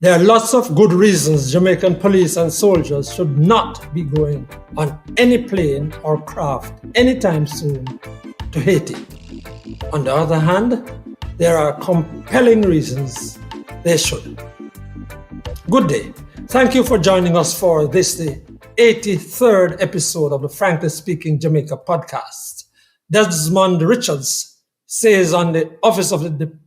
There are lots of good reasons Jamaican police and soldiers should not be going on any plane or craft anytime soon to Haiti. On the other hand, there are compelling reasons they should. Good day. Thank you for joining us for this, the 83rd episode of the Frankly Speaking Jamaica podcast. Desmond Richards says on the Office of the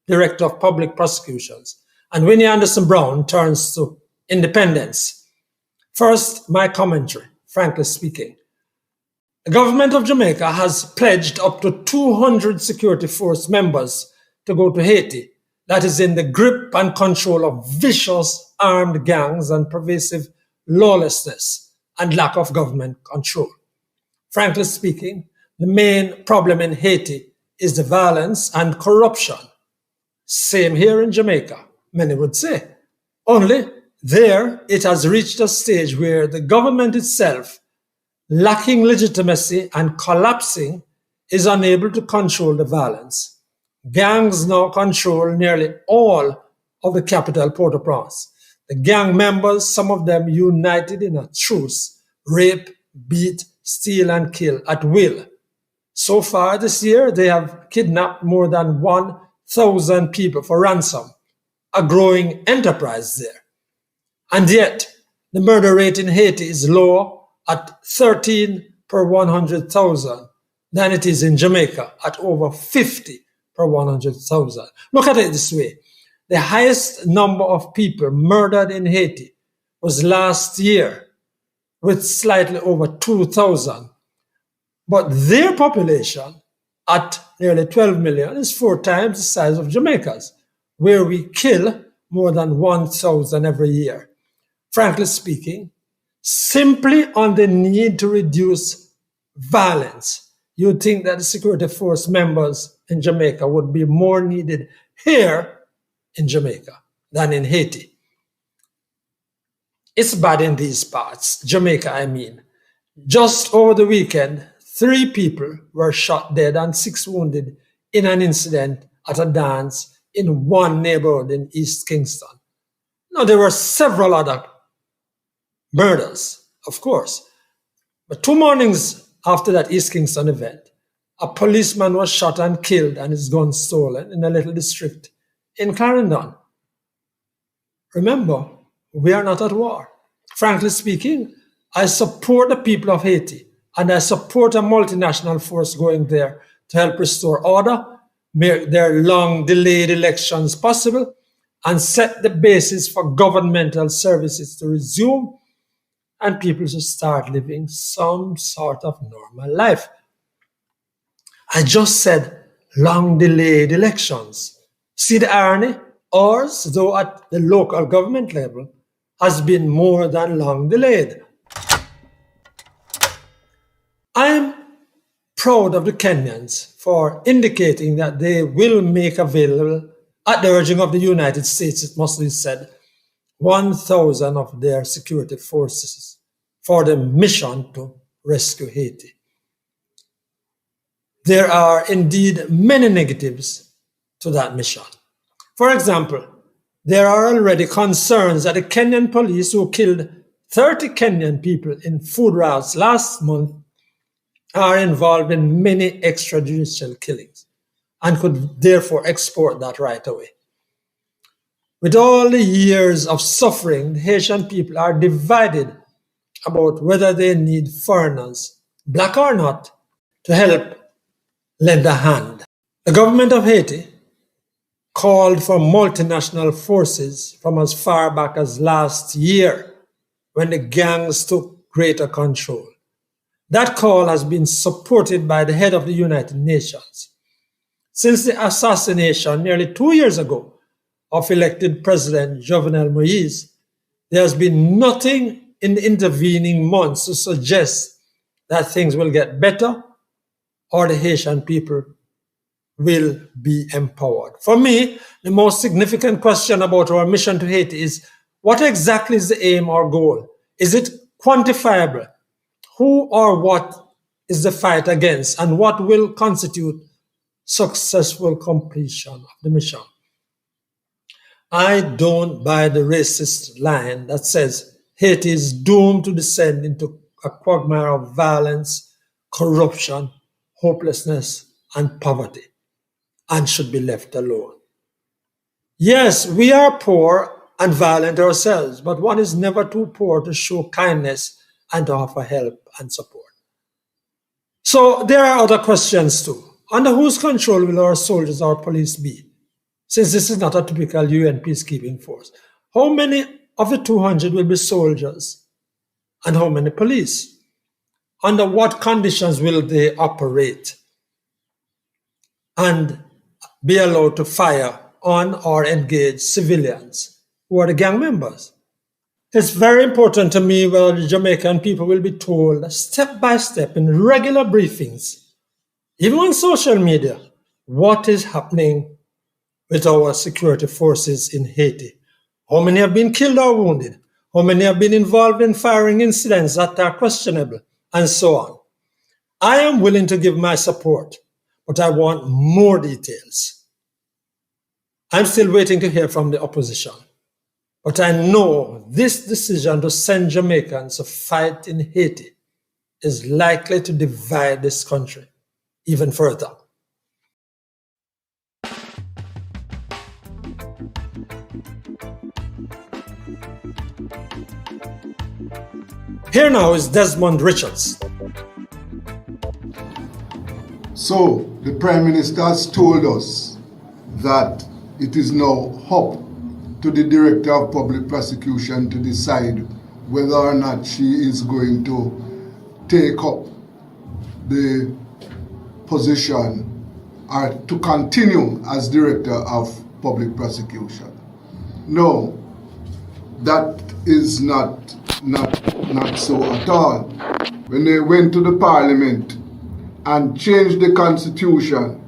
Director of Public Prosecutions, and Winnie Anderson Brown turns to independence. First, my commentary, frankly speaking. The government of Jamaica has pledged up to 200 security force members to go to Haiti, that is in the grip and control of vicious armed gangs and pervasive lawlessness and lack of government control. Frankly speaking, the main problem in Haiti is the violence and corruption. Same here in Jamaica, many would say. Only there it has reached a stage where the government itself, lacking legitimacy and collapsing, is unable to control the violence. Gangs now control nearly all of the capital, Port-au-Prince. The gang members, some of them united in a truce, rape, beat, steal, and kill at will. So far this year, they have kidnapped more than 1,000 people for ransom, a growing enterprise there. And yet, the murder rate in Haiti is lower at 13 per 100,000 than it is in Jamaica at over 50 per 100,000. Look at it this way. The highest number of people murdered in Haiti was last year with slightly over 2,000. But their population at nearly 12 million is 4 times the size of Jamaica's, where we kill more than 1,000 every year. Frankly speaking, simply on the need to reduce violence, you'd think that the security force members in Jamaica would be more needed here in Jamaica than in Haiti. It's bad in these parts, Jamaica I mean. Just over the weekend, 3 people were shot dead and 6 wounded in an incident at a dance in one neighborhood in East Kingston. Now, there were several other murders, of course, but 2 mornings after that East Kingston event, a policeman was shot and killed and his gun stolen in a little district in Clarendon. Remember, we are not at war. Frankly speaking, I support the people of Haiti, and I support a multinational force going there to help restore order, make their long-delayed elections possible, and set the basis for governmental services to resume and people to start living some sort of normal life. I just said long-delayed elections. See the irony? Ours, though at the local government level, has been more than long-delayed. I am proud of the Kenyans for indicating that they will make available, at the urging of the United States, it must be said, 1,000 of their security forces for the mission to rescue Haiti. There are indeed many negatives to that mission. For example, there are already concerns that the Kenyan police, who killed 30 Kenyan people in food riots last month, are involved in many extrajudicial killings and could therefore export that right away. With all the years of suffering, the Haitian people are divided about whether they need foreigners, black or not, to help lend a hand. The government of Haiti called for multinational forces from as far back as last year when the gangs took greater control. That call has been supported by the head of the United Nations. Since the assassination nearly 2 years ago of elected President Jovenel Moïse, there has been nothing in the intervening months to suggest that things will get better or the Haitian people will be empowered. For me, the most significant question about our mission to Haiti is, what exactly is the aim or goal? Is it quantifiable? Who or what is the fight against, and what will constitute successful completion of the mission? I don't buy the racist line that says Haiti is doomed to descend into a quagmire of violence, corruption, hopelessness, and poverty, and should be left alone. Yes, we are poor and violent ourselves, but one is never too poor to show kindness and to offer help and support. So there are other questions too. Under whose control will our soldiers or police be? Since this is not a typical UN peacekeeping force, how many of the 200 will be soldiers and how many police? Under what conditions will they operate and be allowed to fire on or engage civilians who are the gang members? It's very important to me whether the Jamaican people will be told step by step in regular briefings, even on social media, what is happening with our security forces in Haiti. How many have been killed or wounded? How many have been involved in firing incidents that are questionable? And so on. I am willing to give my support, but I want more details. I'm still waiting to hear from the opposition. But I know this decision to send Jamaicans to fight in Haiti is likely to divide this country even further. Here now is Desmond Richards. So, the Prime Minister has told us that it is now up to the Director of Public Prosecution to decide whether or not she is going to take up the position or to continue as Director of Public Prosecution. No, that is not so at all. When they went to the Parliament and changed the Constitution,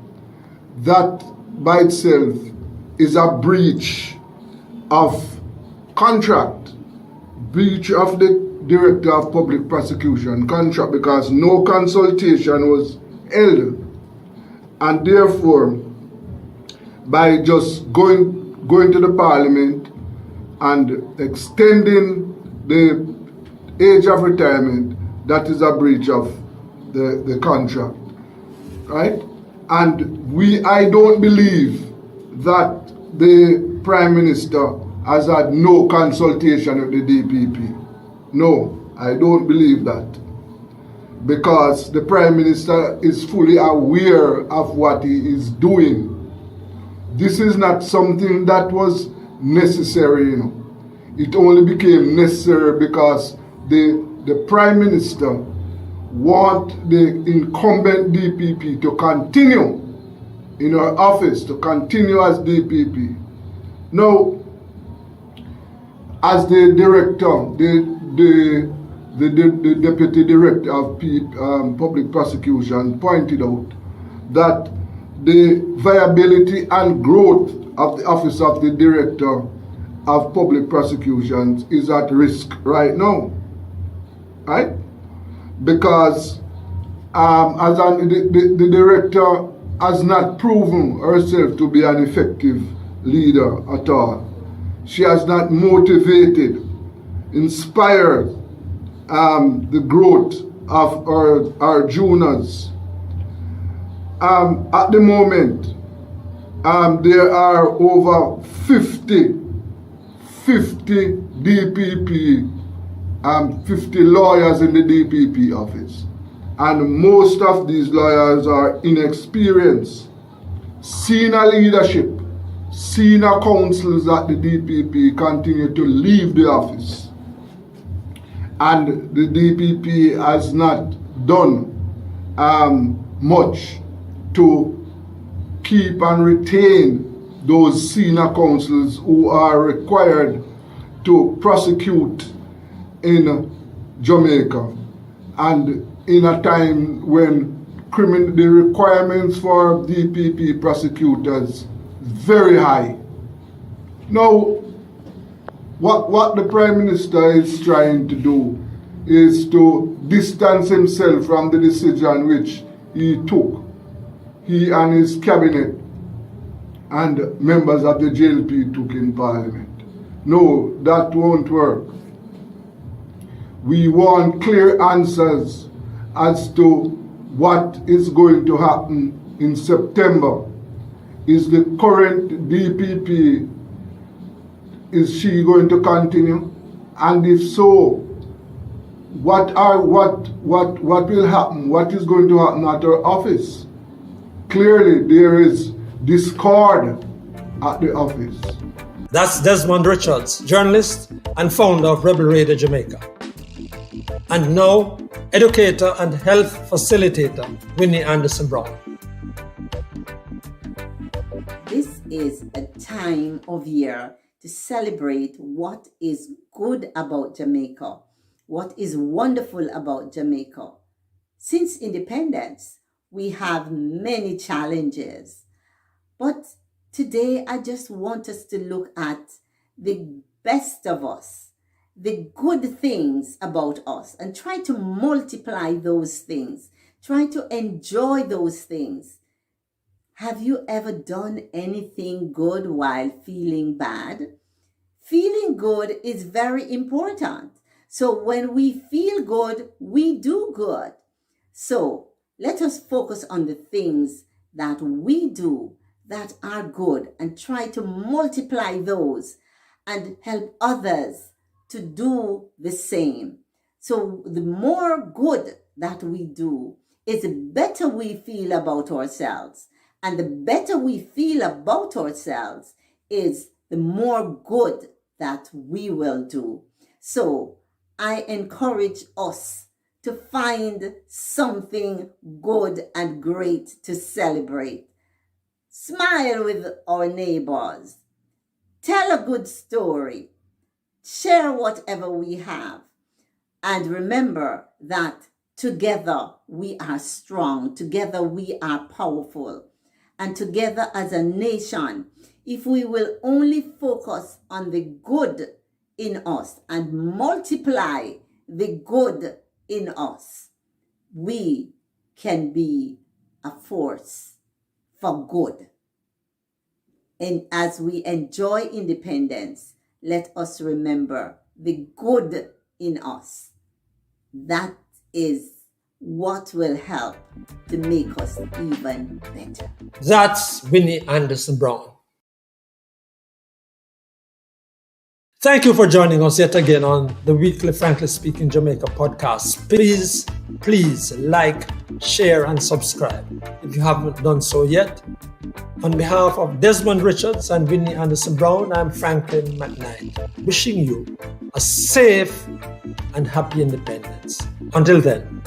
that by itself is a breach of contract, breach of the Director of Public Prosecution contract, because no consultation was held. And therefore, by just going to the Parliament and extending the age of retirement, that is a breach of the contract, right? And I don't believe that the Prime Minister has had no consultation with the DPP. No, I don't believe that. Because the Prime Minister is fully aware of what he is doing. This is not something that was necessary, It only became necessary because the Prime Minister wants the incumbent DPP to continue in her office, to continue as DPP. Now, as the director, the Deputy Director of Public Prosecution pointed out, that the viability and growth of the office of the Director of Public Prosecutions is at risk right now, right? Because the Director has not proven herself to be an effective leader at all. She has not motivated, inspired the growth of our juniors. At the moment, there are over 50 DPP, 50 lawyers in the DPP office. And most of these lawyers are inexperienced. Senior leadership, senior counsels at the DPP continue to leave the office. And the DPP has not done much to keep and retain those senior counsels who are required to prosecute in Jamaica, and in a time when the requirements for DPP prosecutors very high. Now, what the Prime Minister is trying to do is to distance himself from the decision which he took, he and his cabinet, and members of the JLP took in Parliament. No, that won't work. We want clear answers as to what is going to happen in September. Is the current DPP, is she going to continue? And if so, what will happen? What is going to happen at her office? Clearly, there is discord at the office. That's Desmond Richards, journalist and founder of Rebel Radio Jamaica. And now, educator and health facilitator, Winnie Anderson Brown. This is a time of year to celebrate what is good about Jamaica, what is wonderful about Jamaica. Since independence, we have many challenges. But today, I just want us to look at the best of us, the good things about us, and try to multiply those things. Try to enjoy those things. Have you ever done anything good while feeling bad? Feeling good is very important. So when we feel good, we do good. So let us focus on the things that we do that are good and try to multiply those and help others to do the same. So the more good that we do is the better we feel about ourselves. And the better we feel about ourselves is the more good that we will do. So I encourage us to find something good and great to celebrate. Smile with our neighbors. Tell a good story. Share whatever we have. And remember that together we are strong. Together we are powerful. And together as a nation, if we will only focus on the good in us and multiply the good in us, we can be a force for good. And as we enjoy independence, let us remember the good in us. That is what will help to make us even better. That's Winnie Anderson Brown. Thank you for joining us yet again on the weekly Frankly Speaking Jamaica podcast. Please like, share, and subscribe if you haven't done so yet. On behalf of Desmond Richards and Winnie Anderson Brown, I'm Franklin McKnight, wishing you a safe and happy independence. Until then.